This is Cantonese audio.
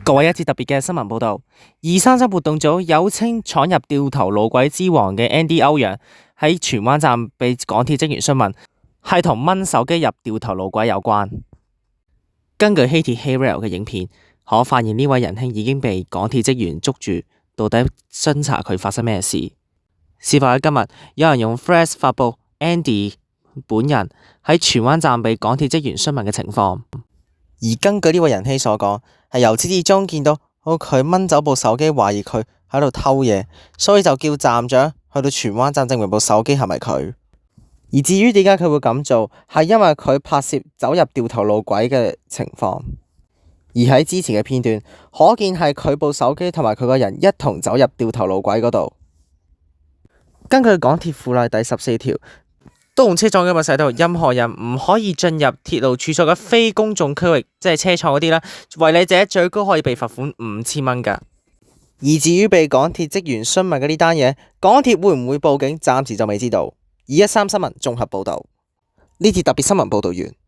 各位，一節特別嘅新聞報導，233活動組有稱闖入掉頭路軌之王嘅 Andy 歐陽喺荃灣站被港鐵職員詢問，係同掹手機入掉頭路軌有關。根據希鐵 HeyRail 嘅影片，可發現呢位仁兄已經被港鐵職員捉住，到底偵查佢發生咩事？事發喺今日，有人用 Threads 發布 Andy 本人喺荃灣站被港鐵職員詢問嘅情況。而根據呢位仁兄所講，係由始至終見到佢掹走部手機，懷疑佢喺度偷嘢，所以就叫站長去到荃灣站證明部手機係咪佢。而至於點解佢會咁做，係因為佢拍攝走入掉頭路軌嘅情況。而喺之前嘅片段，可見係佢部手機同埋佢個人一同走入掉頭路軌嗰度。根據港鐵附例第14條，都用車撞擊物駛到任何人唔可以進入鐵路處所嘅非公眾區域，即係車廠嗰啲啦，違例者最高可以被罰款5000蚊㗎。而至於被港鐵職員詢問嘅呢單嘢，港鐵會唔會報警，暫時就未知道。213新聞綜合報導，呢節特別新聞報導完。